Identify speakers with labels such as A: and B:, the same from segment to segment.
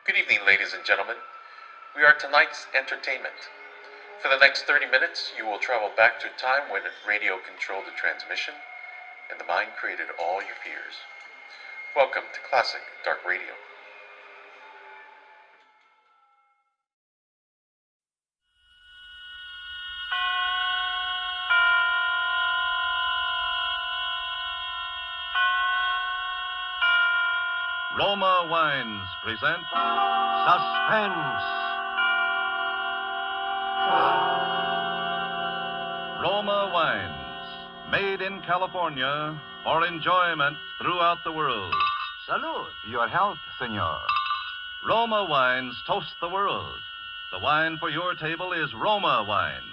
A: Good evening, ladies and gentlemen. We are tonight's entertainment. For the next 30 minutes, you will travel back to a time when radio controlled the transmission and the mind created all your fears. Welcome to Classic Dark Radio.
B: Roma Wines present
C: Suspense.
B: Roma Wines, made in California for enjoyment throughout the world.
C: Salud. Your health, senor.
B: Roma Wines toast the world. The wine for your table is Roma Wine,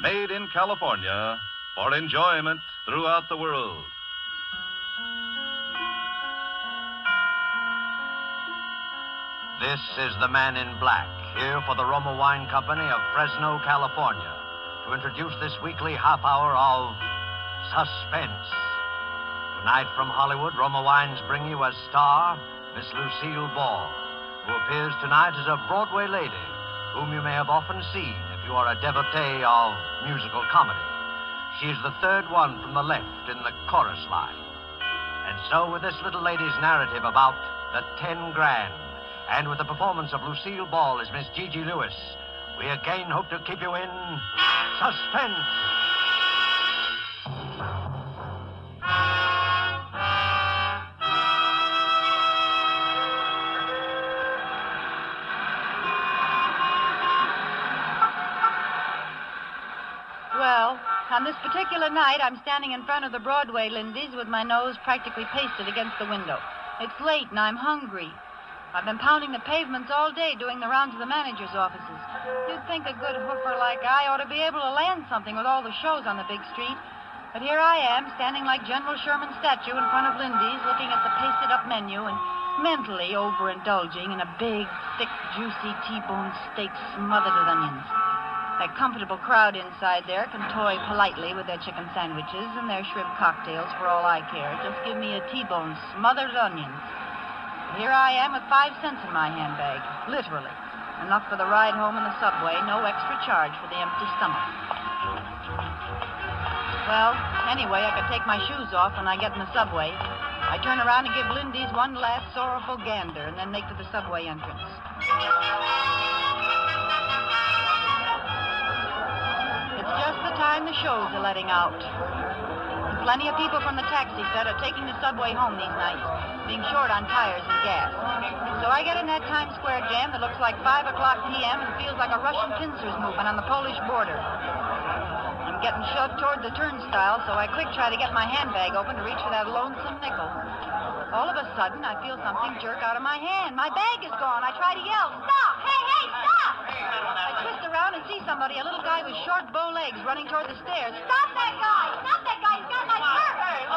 B: made in California for enjoyment throughout the world.
C: This is the man in black, here for the Roma Wine Company of Fresno, California, to introduce this weekly half hour of Suspense. Tonight from Hollywood, Roma Wines bring you as star Miss Lucille Ball, who appears tonight as a Broadway lady, whom you may have often seen if you are a devotee of musical comedy. She is the third one from the left in the chorus line. And so with this little lady's narrative about the 10 grand, and with the performance of Lucille Ball as Miss Gigi Lewis, we again hope to keep you in suspense.
D: Well, on this particular night, I'm standing in front of the Broadway Lindy's with my nose practically pasted against the window. It's late and I'm hungry. I've been pounding the pavements all day doing the rounds of the manager's offices. You'd think a good hoofer like I ought to be able to land something with all the shows on the big street. But here I am, standing like General Sherman's statue in front of Lindy's, looking at the pasted-up menu and mentally overindulging in a big, thick, juicy T-bone steak smothered with onions. A comfortable crowd inside there can toy politely with their chicken sandwiches and their shrimp cocktails for all I care. Just give me a T-bone smothered with onions. Here I am with 5 cents in my handbag, literally. Enough for the ride home in the subway, no extra charge for the empty stomach. Well, anyway, I could take my shoes off when I get in the subway. I turn around and give Lindy's one last sorrowful gander and then make for the subway entrance. It's just the time the shows are letting out. Plenty of people from the taxi set are taking the subway home these nights, being short on tires and gas. So I get in that Times Square jam that looks like 5 o'clock p.m. and feels like a Russian pincers movement on the Polish border. I'm getting shoved toward the turnstile, so I quick try to get my handbag open to reach for that lonesome nickel. All of a sudden, I feel something jerk out of my hand. My bag is gone. I try to yell, "Stop! Hey, stop!" I twist around and see somebody, a little guy with short bow legs, running toward the stairs. "Stop that guy! Stop that guy! He's got my purse!"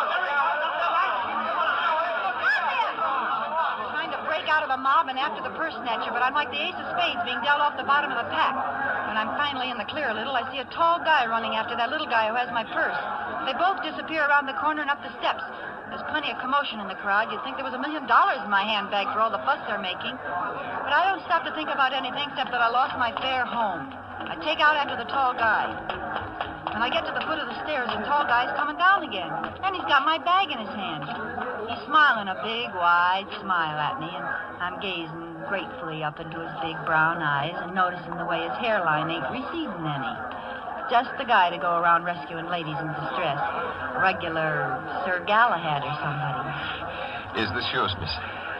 D: Trying to break out of the mob and after the purse snatcher, but I'm like the ace of spades being dealt off the bottom of the pack. When I'm finally in the clear a little, I see a tall guy running after that little guy who has my purse. They both disappear around the corner and up the steps. There's plenty of commotion in the crowd. You'd think there was $1 million in my handbag for all the fuss they're making. But I don't stop to think about anything except that I lost my fare home. I take out after the tall guy. When I get to the foot of the stairs, the tall guy's coming down again. And he's got my bag in his hand. He's smiling a big, wide smile at me, and I'm gazing gratefully up into his big brown eyes and noticing the way his hairline ain't receding any. Just the guy to go around rescuing ladies in distress. Regular Sir Galahad or somebody.
E: Is this yours, miss?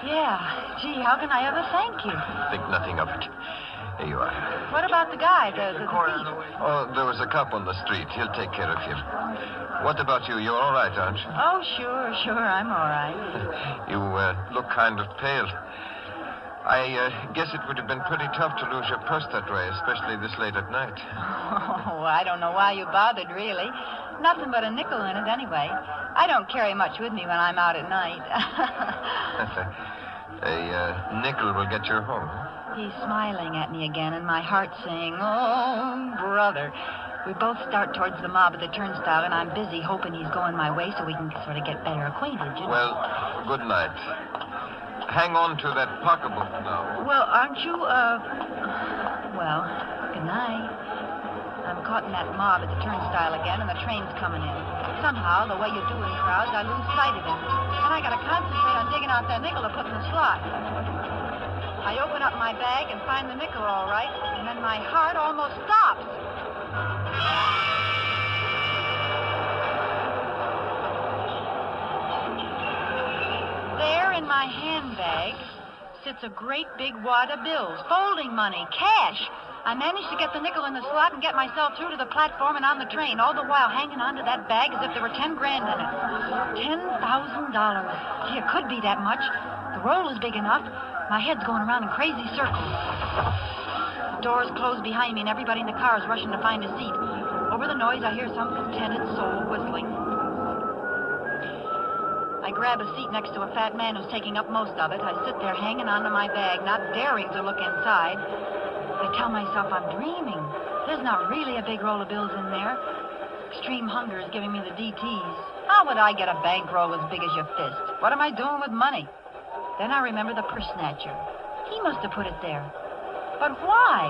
D: Yeah. Gee, how can I ever thank you?
E: Think nothing of it. Here you are.
D: What about the guy, the thief?
E: Oh, there was a cop on the street. He'll take care of you. What about you? You're all right, aren't you?
D: Oh, sure, I'm all right.
E: You look kind of pale. I guess it would have been pretty tough to lose your purse that way, especially this late at night.
D: Oh, I don't know why you bothered, really. Nothing but a nickel in it, anyway. I don't carry much with me when I'm out at night.
E: A nickel will get you home.
D: He's smiling at me again, and my heart's saying, "Oh, brother." We both start towards the mob at the turnstile, and I'm busy hoping he's going my way so we can sort of get better acquainted, you know.
E: Well, good night. hang on to that pocketbook now.
D: Well, aren't you, well, good night. I'm caught in that mob at the turnstile again, and the train's coming in. Somehow, the way you do in crowds, I lose sight of him. And I gotta concentrate on digging out that nickel to put in the slot. I open up my bag and find the nickel all right, and then my heart almost stops. There in my handbag sits a great big wad of bills, folding money, cash. I managed to get the nickel in the slot and get myself through to the platform and on the train, all the while hanging onto that bag as if there were 10 grand in it. $10,000. Gee, it could be that much. The roll is big enough. My head's going around in crazy circles. The doors close behind me and everybody in the car is rushing to find a seat. Over the noise, I hear some contented soul whistling. I grab a seat next to a fat man who's taking up most of it. I sit there hanging onto my bag, not daring to look inside. I tell myself I'm dreaming. There's not really a big roll of bills in there. Extreme hunger is giving me the DTs. How would I get a bankroll as big as your fist? What am I doing with money? Then I remember the purse snatcher. He must have put it there. But why?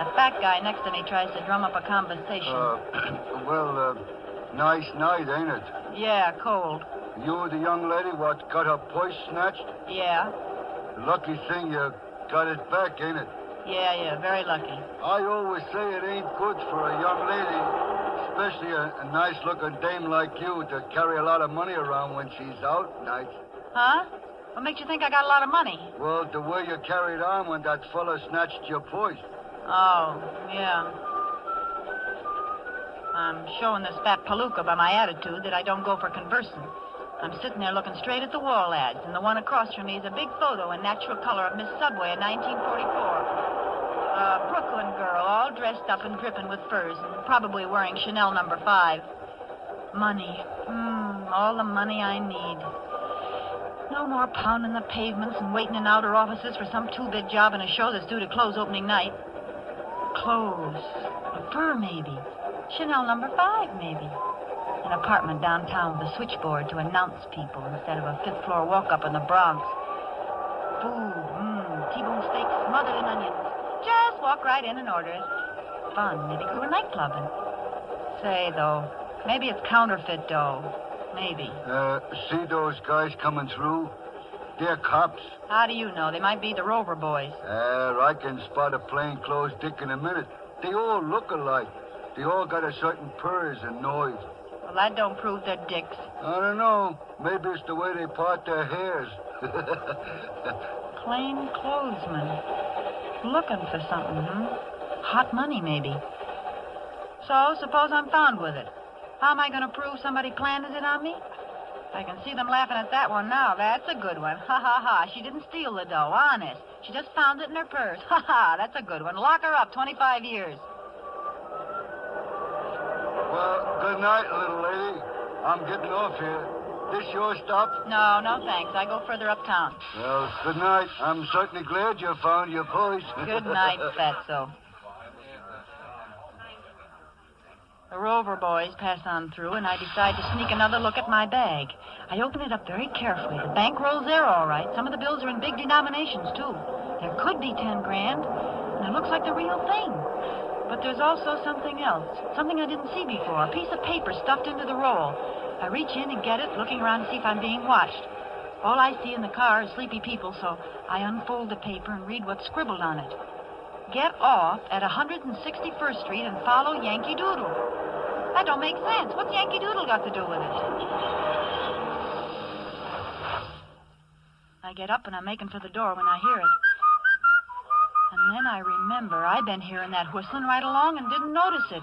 D: The fat guy next to me tries to drum up a conversation.
F: Nice night, ain't it?
D: Yeah, cold.
F: You the young lady what got her purse snatched?
D: Yeah.
F: Lucky thing you got it back, ain't it?
D: Yeah, very lucky.
F: I always say it ain't good for a young lady, especially a nice-looking dame like you, to carry a lot of money around when she's out nights.
D: Huh? What makes you think I got a lot of money?
F: Well, the way you carried on when that fella snatched your purse.
D: Oh, yeah. I'm showing this fat palooka by my attitude that I don't go for conversing. I'm sitting there looking straight at the wall ads, and the one across from me is a big photo in natural color of Miss Subway in 1944. A Brooklyn girl, all dressed up and dripping with furs, and probably wearing Chanel No. 5. Money. All the money I need. No more pounding the pavements and waiting in outer offices for some two-bit job in a show that's due to close opening night. Clothes. A fur, maybe. Chanel No. 5, maybe. An apartment downtown with a switchboard to announce people instead of a fifth-floor walk-up in the Bronx. Food. T-bone steak smothered in onions. Just walk right in and order it. Fun. Maybe go to nightclubbing. Say, though, maybe it's counterfeit dough. Maybe.
F: See those guys coming through? They're cops.
D: How do you know? They might be the Rover boys.
F: I can spot a plainclothes dick in a minute. They all look alike. They all got a certain purrs and noise.
D: Well, that don't prove they're dicks.
F: I don't know. Maybe it's the way they part their hairs.
D: Plain clothesmen. Looking for something, Hot money, maybe. So, suppose I'm found with it. How am I going to prove somebody planted it on me? I can see them laughing at that one now. That's a good one. Ha, ha, ha. She didn't steal the dough, honest. She just found it in her purse. Ha, ha. That's a good one. Lock her up 25 years.
F: Well, good night, little lady. I'm getting off here. This your stop?
D: No, thanks. I go further uptown.
F: Well, good night. I'm certainly glad you found your purse.
D: Good night, fatso. The Rover boys pass on through, and I decide to sneak another look at my bag. I open it up very carefully. The bankroll's there, all right. Some of the bills are in big denominations, too. There could be 10 grand, and it looks like the real thing. But there's also something else, something I didn't see before, a piece of paper stuffed into the roll. I reach in and get it, looking around to see if I'm being watched. All I see in the car is sleepy people, so I unfold the paper and read what's scribbled on it. Get off at 161st Street and follow Yankee Doodle. That don't make sense. What's Yankee Doodle got to do with it? I get up and I'm making for the door when I hear it. And then I remember I've been hearing that whistling right along and didn't notice it.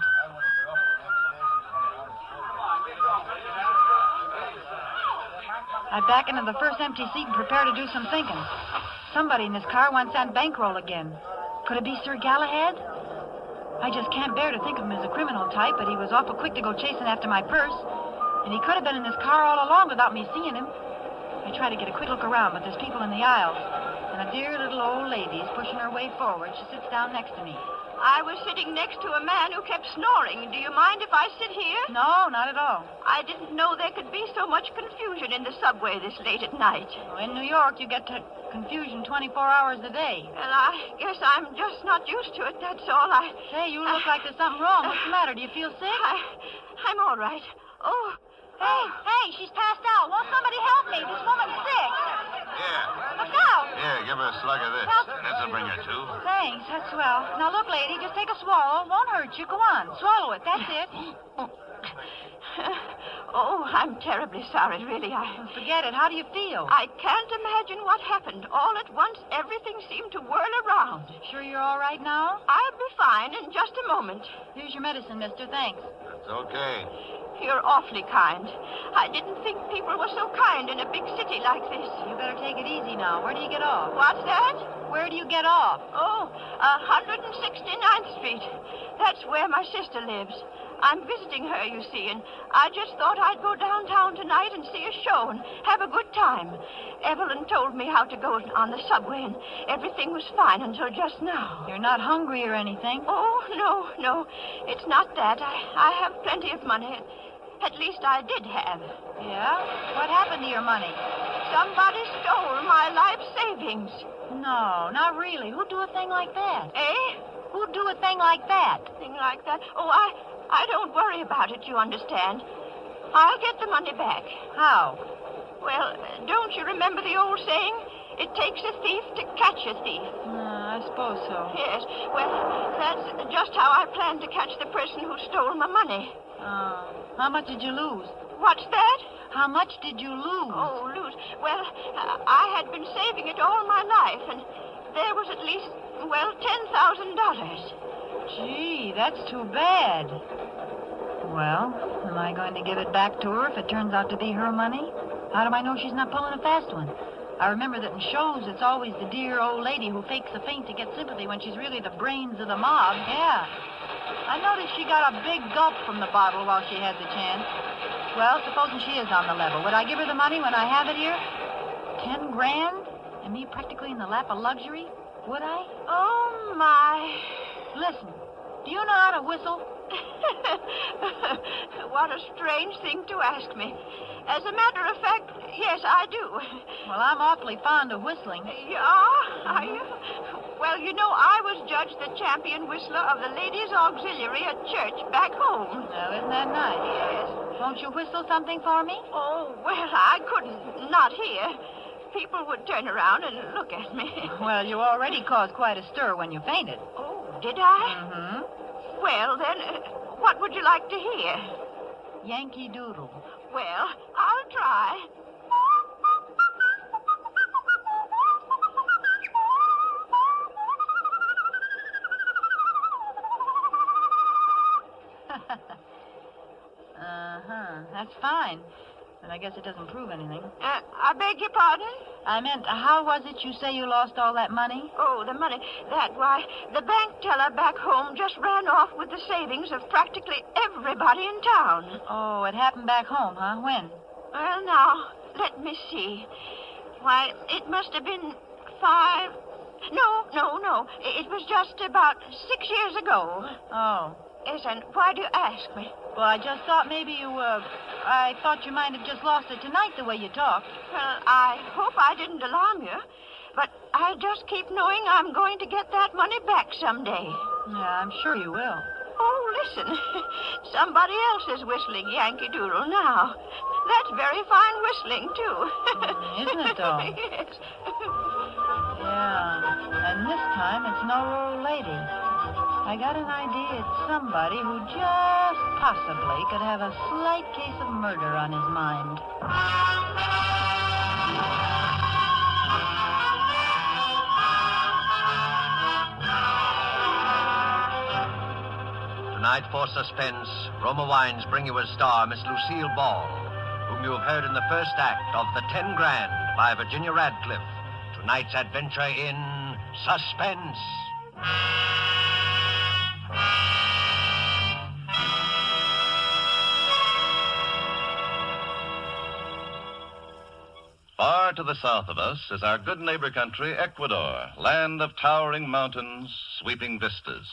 D: I back into the first empty seat and prepare to do some thinking. Somebody in this car wants that bankroll again. Could it be Sir Galahad? I just can't bear to think of him as a criminal type, but he was awful quick to go chasing after my purse. And he could have been in this car all along without me seeing him. I try to get a quick look around, but there's people in the aisles. And a dear little old lady is pushing her way forward. She sits down next to me.
G: I was sitting next to a man who kept snoring. Do you mind if I sit here?
D: No, not at all.
G: I didn't know there could be so much confusion in the subway this late at night.
D: Well, in New York, you get to confusion 24 hours a day.
G: Well, I guess I'm just not used to it, that's all.
D: Say, you look like there's something wrong. What's the matter? Do you feel sick?
G: I'm all right. Oh.
D: Hey, she's passed out. Won't somebody help me? This woman's sick.
E: Here.
D: Look out.
E: Here, give her a slug of this. This'll bring her to.
D: Thanks, that's swell. Now, look, lady, just take a swallow. It won't hurt you. Go on. Swallow it. That's it.
G: Oh, I'm terribly sorry, really.
D: Forget it. How do you feel?
G: I can't imagine what happened. All at once, everything seemed to whirl around.
D: Sure you're all right now?
G: I'll be fine in just a moment.
D: Here's your medicine, mister. Thanks.
E: That's okay.
G: You're awfully kind. I didn't think people were so kind in a big city like this.
D: You better take it easy now. Where do you get off?
G: What's that?
D: Where do you get off?
G: Oh, 169th Street. That's where my sister lives. I'm visiting her, you see, and I just thought I'd go downtown tonight and see a show and have a good time. Evelyn told me how to go on the subway, and everything was fine until just now.
D: You're not hungry or anything?
G: Oh, no. It's not that. I have plenty of money. At least I did have.
D: Yeah? What happened to your money?
G: Somebody stole my life savings.
D: No, not really. Who'd do a thing like that?
G: Eh?
D: Who'd do a thing like that?
G: Thing like that? Oh, I don't worry about it, you understand. I'll get the money back.
D: How?
G: Well, don't you remember the old saying? It takes a thief to catch a thief.
D: I suppose so.
G: Yes. Well, that's just how I plan to catch the person who stole my money.
D: How much did you lose?
G: What's that?
D: How much did you lose?
G: Oh, lose. Well, I had been saving it all my life, and there was at least, $10,000.
D: Gee, that's too bad. Well, am I going to give it back to her if it turns out to be her money? How do I know she's not pulling a fast one? I remember that in shows, it's always the dear old lady who fakes a faint to get sympathy when she's really the brains of the mob. Yeah. I noticed she got a big gulp from the bottle while she had the chance. Well, supposing she is on the level, would I give her the money when I have it here? 10 grand? And me practically in the lap of luxury? Would I?
G: Oh, my.
D: Listen, do you know how to whistle?
G: What a strange thing to ask me. As a matter of fact, yes, I do.
D: Well, I'm awfully fond of whistling.
G: Are you? Well, you know, I was judged the champion whistler of the Ladies' Auxiliary at church back home.
D: Well, isn't that nice?
G: Yes.
D: Won't you whistle something for me?
G: Oh, well, I couldn't. Not here. People would turn around and look at me.
D: Well, you already caused quite a stir when you fainted.
G: Oh, did I?
D: Mm-hmm.
G: Well, then, what would you like to hear?
D: Yankee Doodle.
G: Well, I'll try.
D: That's fine. But I guess it doesn't prove anything.
G: I beg your pardon?
D: I meant, how was it you say you lost all that money?
G: Oh, the money. Why, the bank teller back home just ran off with the savings of practically everybody in town.
D: Oh, it happened back home, huh? When?
G: Well, now, let me see. Why, it must have been 5... No. It was just about 6 years ago.
D: Oh.
G: Yes, and why do you ask me?
D: Well, I just thought maybe I thought you might have just lost it tonight the way you talked.
G: Well, I hope I didn't alarm you. But I just keep knowing I'm going to get that money back someday.
D: Yeah, I'm sure you will.
G: Oh, listen. Somebody else is whistling Yankee Doodle now. That's very fine whistling, too.
D: Isn't it, though?
G: Yes.
D: Yeah, and this time it's no old lady. I got an idea it's somebody who just possibly could have a slight case of murder on his mind.
C: Tonight for Suspense, Roma Wines bring you as star Miss Lucille Ball, whom you have heard in the first act of The 10 Grand by Virginia Radcliffe. Tonight's adventure in Suspense.
B: Far to the south of us is our good neighbor country, Ecuador, land of towering mountains, sweeping vistas.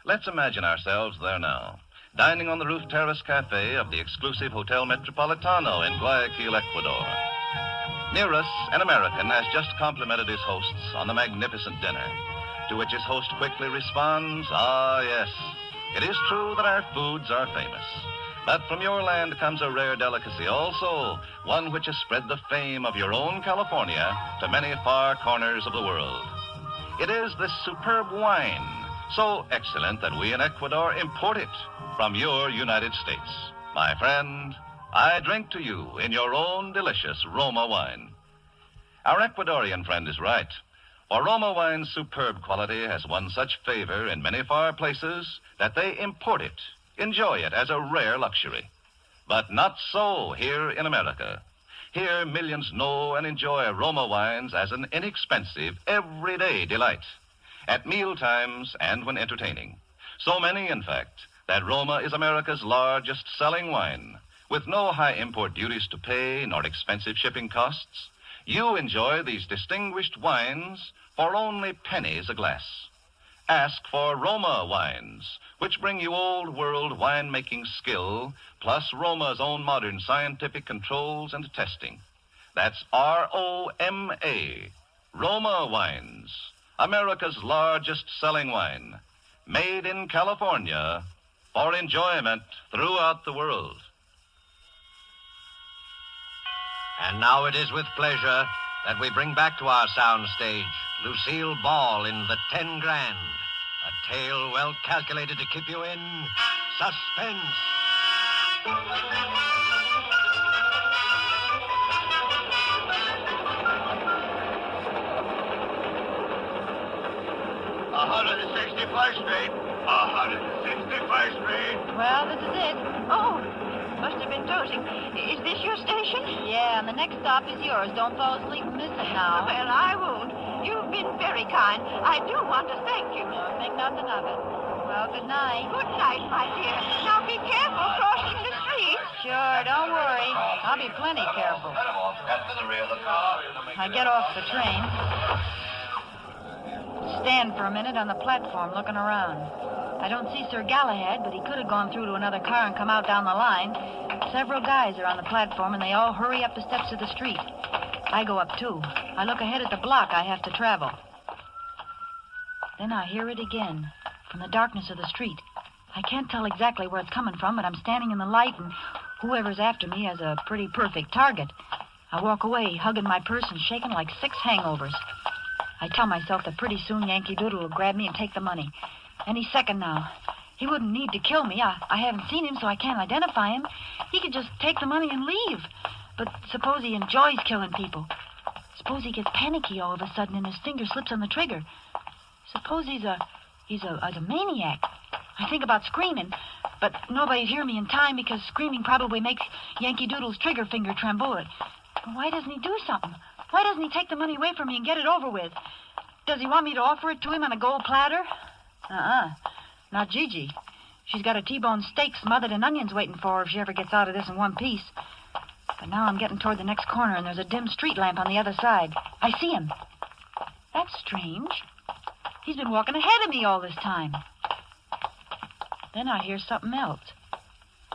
B: Let's imagine ourselves there now, dining on the roof terrace cafe of the exclusive Hotel Metropolitano in Guayaquil, Ecuador. Near us, an American has just complimented his hosts on the magnificent dinner, to which his host quickly responds, "Ah, yes, it is true that our foods are famous. But from your land comes a rare delicacy also, one which has spread the fame of your own California to many far corners of the world. It is this superb wine, so excellent that we in Ecuador import it from your United States. My friend, I drink to you in your own delicious Roma wine." Our Ecuadorian friend is right, for Roma wine's superb quality has won such favor in many far places that they import it, enjoy it as a rare luxury. But not so here in America. Here, millions know and enjoy Roma wines as an inexpensive, everyday delight, at meal times and when entertaining. So many, in fact, that Roma is America's largest selling wine, with no high import duties to pay nor expensive shipping costs. You enjoy these distinguished wines for only pennies a glass. Ask for Roma wines, which bring you old-world wine-making skill, plus Roma's own modern scientific controls and testing. That's R-O-M-A, Roma wines, America's largest selling wine, made in California for enjoyment throughout the world.
C: And now it is with pleasure that we bring back to our soundstage Lucille Ball in The 10 Grand, a tale well calculated to keep you in suspense.
D: Well, this is it.
G: Oh, must have been dozing. Is this your station?
D: Yeah, and the next stop is yours. Don't fall asleep and miss it now.
G: Well, I won't. You've been very kind. I do want to thank you.
D: Think nothing of it. Well, good night.
G: Good night, my dear. Now be careful crossing the street.
D: Sure, don't worry. I'll be plenty careful. I get off the train. Stand for a minute on the platform looking around. I don't see Sir Galahad, but he could have gone through to another car and come out down the line. Several guys are on the platform, and they all hurry up the steps of the street. I go up, too. I look ahead at the block I have to travel. Then I hear it again, from the darkness of the street. I can't tell exactly where it's coming from, but I'm standing in the light, and whoever's after me has a pretty perfect target. I walk away, hugging my purse and shaking like 6 hangovers. I tell myself that pretty soon Yankee Doodle will grab me and take the money. Any second now. He wouldn't need to kill me. I haven't seen him, so I can't identify him. He could just take the money and leave. But suppose he enjoys killing people. Suppose he gets panicky all of a sudden and his finger slips on the trigger. Suppose he's a maniac. I think about screaming, but nobody'd hear me in time because screaming probably makes Yankee Doodle's trigger finger tremble. Why doesn't he do something? Why doesn't he take the money away from me and get it over with? Does he want me to offer it to him on a gold platter? Not Gigi. She's got a T-bone steak smothered in onions waiting for her if she ever gets out of this in one piece. But now I'm getting toward the next corner, and there's a dim street lamp on the other side. I see him. That's strange. He's been walking ahead of me all this time. Then I hear something else.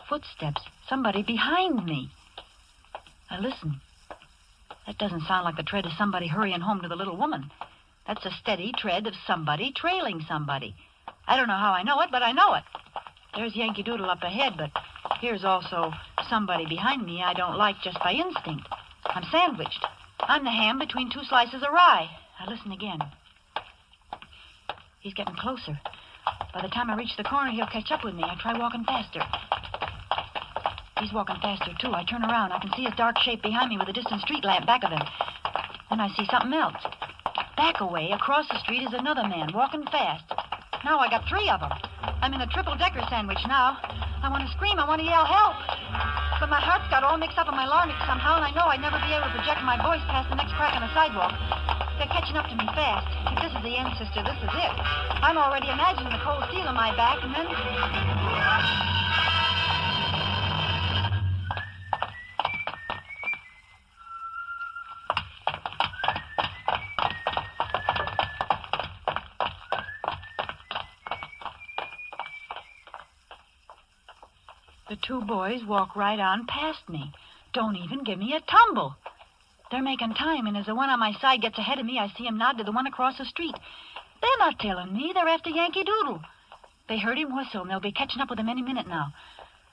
D: Footsteps. Somebody behind me. I listen. That doesn't sound like the tread of somebody hurrying home to the little woman. That's a steady tread of somebody trailing somebody. I don't know how I know it, but I know it. There's Yankee Doodle up ahead, but here's also somebody behind me I don't like just by instinct. I'm sandwiched. I'm the ham between 2 slices of rye. I listen again. He's getting closer. By the time I reach the corner, he'll catch up with me. I try walking faster. He's walking faster, too. I turn around. I can see his dark shape behind me with a distant street lamp back of him. Then I see something else. Back away, across the street, is another man walking fast. Now I got 3 of them. I'm in a triple-decker sandwich now. I want to scream. I want to yell help. But my heart's got all mixed up in my larynx somehow, and I know I'd never be able to project my voice past the next crack on the sidewalk. They're catching up to me fast. If this is the end, sister, this is it. I'm already imagining the cold steel on my back, and then... The two boys walk right on past me. Don't even give me a tumble. They're making time, and as the one on my side gets ahead of me, I see him nod to the one across the street. They're not tailing me. They're after Yankee Doodle. They heard him whistle, and they'll be catching up with him any minute now.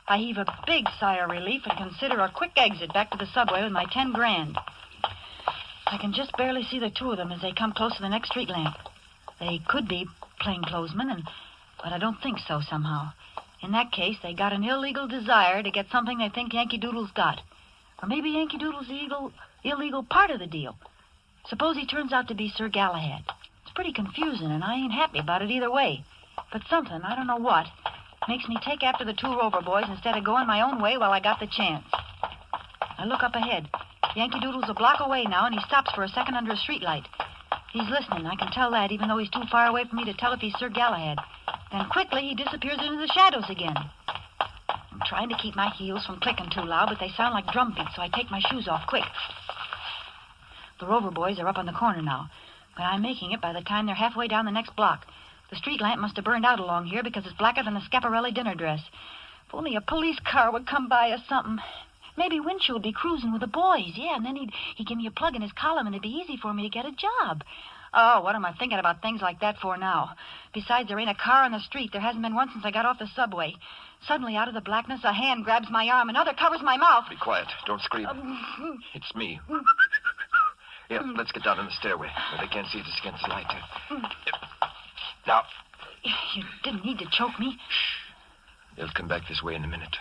D: I heave a big sigh of relief and consider a quick exit back to the subway with my 10 grand. I can just barely see the two of them as they come close to the next street lamp. They could be plainclothesmen, but I don't think so somehow. In that case, they got an illegal desire to get something they think Yankee Doodle's got. Or maybe Yankee Doodle's the illegal part of the deal. Suppose he turns out to be Sir Galahad. It's pretty confusing, and I ain't happy about it either way. But something, I don't know what, makes me take after the two Rover boys instead of going my own way while I got the chance. I look up ahead. Yankee Doodle's a block away now, and he stops for a second under a streetlight. He's listening, I can tell that, even though he's too far away for me to tell if he's Sir Galahad. Then quickly he disappears into the shadows again. I'm trying to keep my heels from clicking too loud, but they sound like drum beats, so I take my shoes off quick. The Rover boys are up on the corner now, but I'm making it by the time they're halfway down the next block. The street lamp must have burned out along here because it's blacker than the Schiaparelli dinner dress. If only a police car would come by or something. Maybe Winchell would be cruising with the boys, yeah, and then he'd give me a plug in his column and it'd be easy for me to get a job. Oh, what am I thinking about things like that for now? Besides, there ain't a car on the street. There hasn't been one since I got off the subway. Suddenly, out of the blackness, a hand grabs my arm, another covers my mouth.
E: Be quiet. Don't scream. It's me. Yeah, let's get down in the stairway where they can't see us against the light. Now.
D: You didn't need to choke me.
E: They'll come back this way in a minute,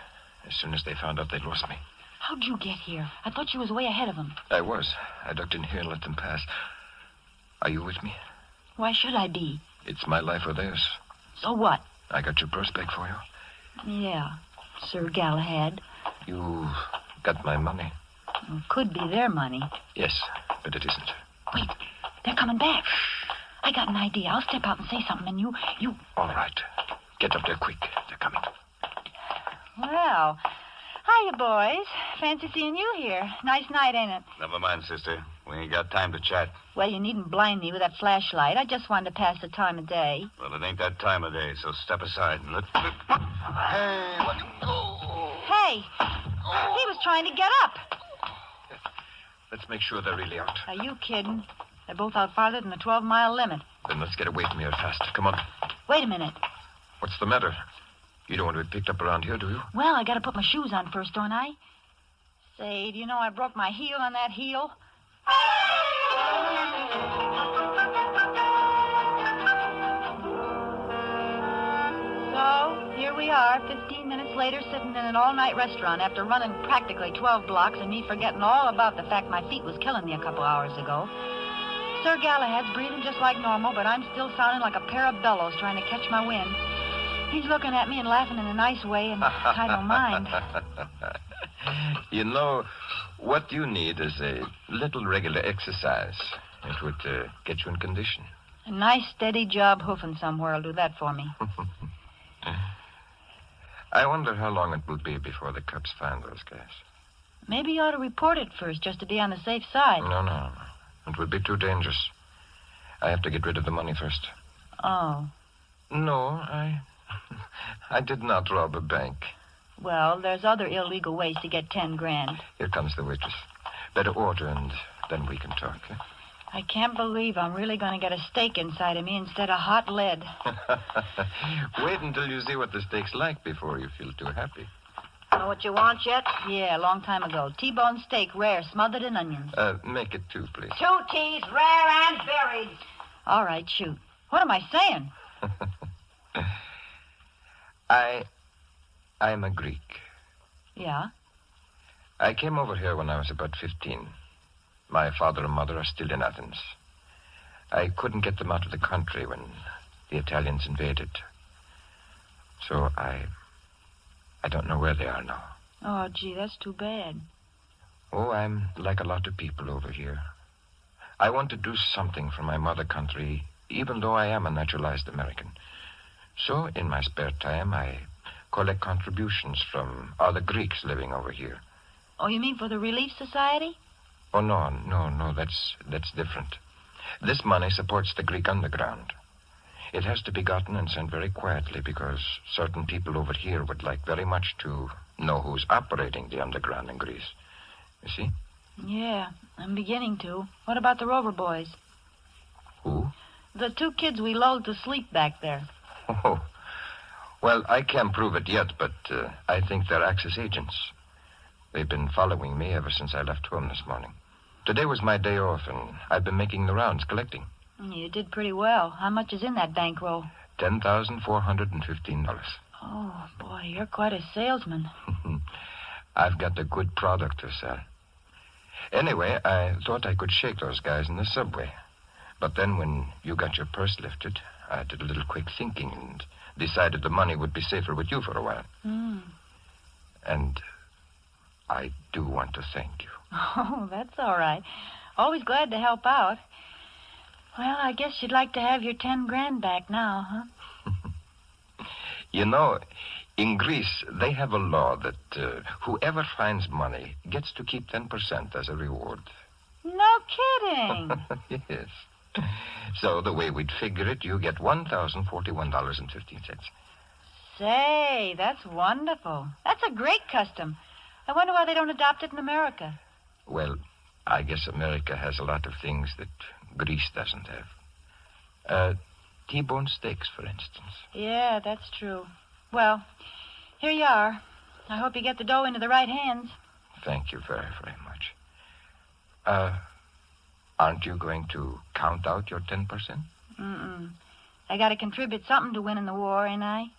E: as soon as they found out they'd lost me.
D: How'd you get here? I thought you was way ahead of them.
E: I was. I ducked in here and let them pass. Are you with me?
D: Why should I be?
E: It's my life or theirs.
D: So what?
E: I got your purse back for you.
D: Yeah, Sir Galahad.
E: You got my money.
D: It could be their money.
E: Yes, but it isn't.
D: Wait, they're coming back. I got an idea. I'll step out and say something, and you...
E: All right. Get up there quick. They're coming.
D: Well, hiya, boys. Fancy seeing you here. Nice night, ain't it?
H: Never mind, sister. We ain't got time to chat.
D: Well, you needn't blind me with that flashlight. I just wanted to pass the time of day.
H: Well, it ain't that time of day, so step aside and let...
F: Hey, let him go.
D: Hey, he was trying to get up.
E: Let's make sure they're really out.
D: Are you kidding? They're both out farther than the 12-mile limit.
E: Then let's get away from here fast. Come on.
D: Wait a minute.
E: What's the matter? You don't want to be picked up around here, do you?
D: Well, I got to put my shoes on first, don't I? Say, do you know I broke my heel on that heel? So, here we are, 15 minutes later, sitting in an all-night restaurant after running practically 12 blocks and me forgetting all about the fact my feet was killing me a couple hours ago. Sir Galahad's breathing just like normal, but I'm still sounding like a pair of bellows trying to catch my wind. He's looking at me and laughing in a nice way, and I don't mind.
E: You know, what you need is a little regular exercise. It would get you in condition.
D: A nice, steady job hoofing somewhere will do that for me.
E: I wonder how long it will be before the cops find those guys.
D: Maybe you ought to report it first, just to be on the safe side.
E: No. It would be too dangerous. I have to get rid of the money first.
D: Oh.
E: No, I did not rob a bank.
D: Well, there's other illegal ways to get 10 grand.
E: Here comes the waitress. Better order, and then we can talk. Eh?
D: I can't believe I'm really going to get a steak inside of me instead of hot lead.
E: Wait until you see what the steak's like before you feel too happy.
D: Know what you want yet? Yeah, a long time ago. T-bone steak, rare, smothered in onions.
E: Make it 2, please.
G: 2 T's, rare and buried.
D: All right, shoot. What am I saying?
E: I'm a Greek.
D: Yeah?
E: I came over here when I was about 15. My father and mother are still in Athens. I couldn't get them out of the country when the Italians invaded. So I don't know where they are now.
D: Oh, gee, that's too bad.
E: Oh, I'm like a lot of people over here. I want to do something for my mother country, even though I am a naturalized American. So, in my spare time, I collect contributions from other Greeks living over here.
D: Oh, you mean for the Relief Society?
E: Oh, no, that's different. This money supports the Greek underground. It has to be gotten and sent very quietly because certain people over here would like very much to know who's operating the underground in Greece. You see?
D: Yeah, I'm beginning to. What about the Rover boys?
E: Who?
D: The 2 kids we lulled to sleep back there.
E: Oh. Well, I can't prove it yet, but I think they're Axis agents. They've been following me ever since I left home this morning. Today was my day off, and I've been making the rounds, collecting.
D: You did pretty well. How much is in that bankroll?
E: $10,415.
D: Oh, boy, you're quite a salesman.
E: I've got a good product to sell. Anyway, I thought I could shake those guys in the subway. But then when you got your purse lifted, I did a little quick thinking and decided the money would be safer with you for a while. And I do want to thank you.
D: Oh, that's all right. Always glad to help out. Well, I guess you'd like to have your 10 grand back now, huh?
E: You know, in Greece, they have a law that whoever finds money gets to keep 10% as a reward.
D: No kidding.
E: Yes. So the way we'd figure it, you get $1,041.15.
D: Say, that's wonderful. That's a great custom. I wonder why they don't adopt it in America.
E: Well, I guess America has a lot of things that Greece doesn't have. T-bone steaks, for instance.
D: Yeah, that's true. Well, here you are. I hope you get the dough into the right hands.
E: Thank you very, very much. Aren't you going to count out your 10%?
D: I got to contribute something to winning the war, ain't I?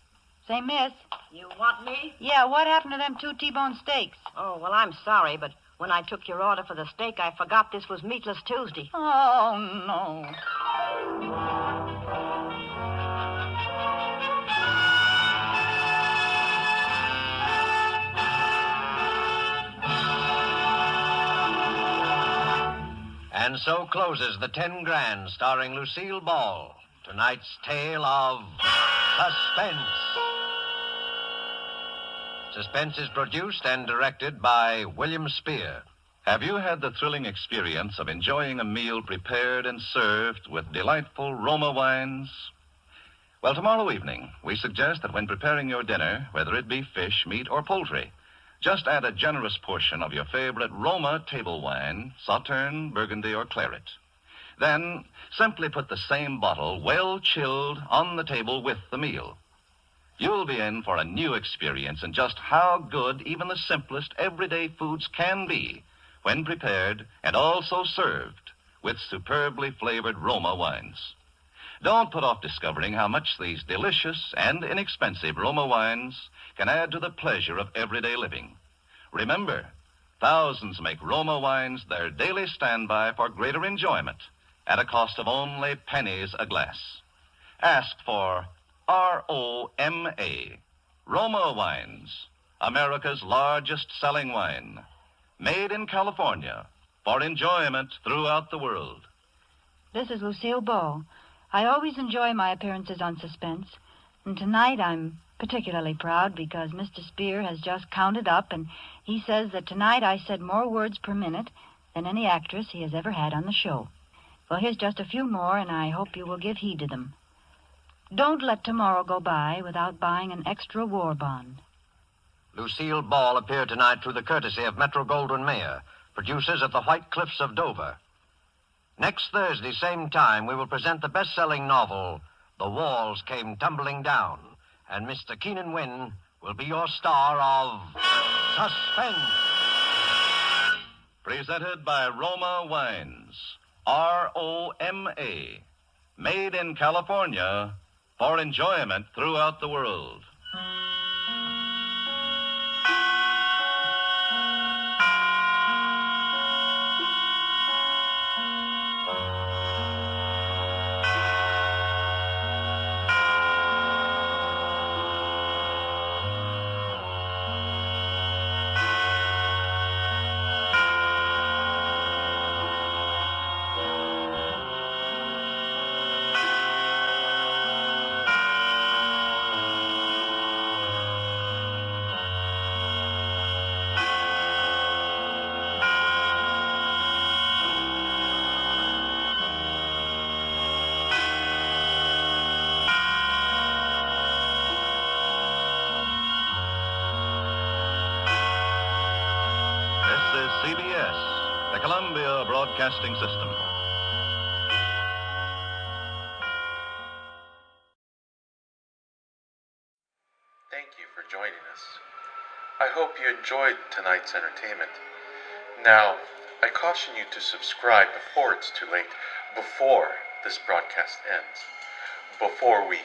D: Say, miss.
I: You want me?
D: Yeah, what happened to them 2 T-bone steaks?
I: Oh, well, I'm sorry, but when I took your order for the steak, I forgot this was Meatless Tuesday.
D: Oh, no.
C: And so closes the 10 Grand, starring Lucille Ball. Tonight's tale of Suspense. Suspense is produced and directed by William Spear.
B: Have you had the thrilling experience of enjoying a meal prepared and served with delightful Roma wines? Well, tomorrow evening, we suggest that when preparing your dinner, whether it be fish, meat, or poultry, just add a generous portion of your favorite Roma table wine, Sauterne, Burgundy, or Claret. Then simply put the same bottle, well chilled, on the table with the meal. You'll be in for a new experience in just how good even the simplest everyday foods can be when prepared and also served with superbly flavored Roma wines. Don't put off discovering how much these delicious and inexpensive Roma wines can add to the pleasure of everyday living. Remember, thousands make Roma wines their daily standby for greater enjoyment at a cost of only pennies a glass. Ask for R-O-M-A, Roma Wines, America's largest selling wine, made in California for enjoyment throughout the world.
D: This is Lucille Ball. I always enjoy my appearances on Suspense, and tonight I'm particularly proud because Mr. Spear has just counted up, and he says that tonight I said more words per minute than any actress he has ever had on the show. Well, here's just a few more, and I hope you will give heed to them. Don't let tomorrow go by without buying an extra war bond.
C: Lucille Ball appeared tonight through the courtesy of Metro-Goldwyn-Mayer, producers at the White Cliffs of Dover. Next Thursday, same time, we will present the best-selling novel, The Walls Came Tumbling Down, and Mr. Keenan Wynn will be your star of Suspense.
B: Presented by Roma Wines, R-O-M-A, made in California for enjoyment throughout the world. Broadcasting System.
A: Thank you for joining us. I hope you enjoyed tonight's entertainment. Now, I caution you to subscribe before it's too late, before this broadcast ends, before we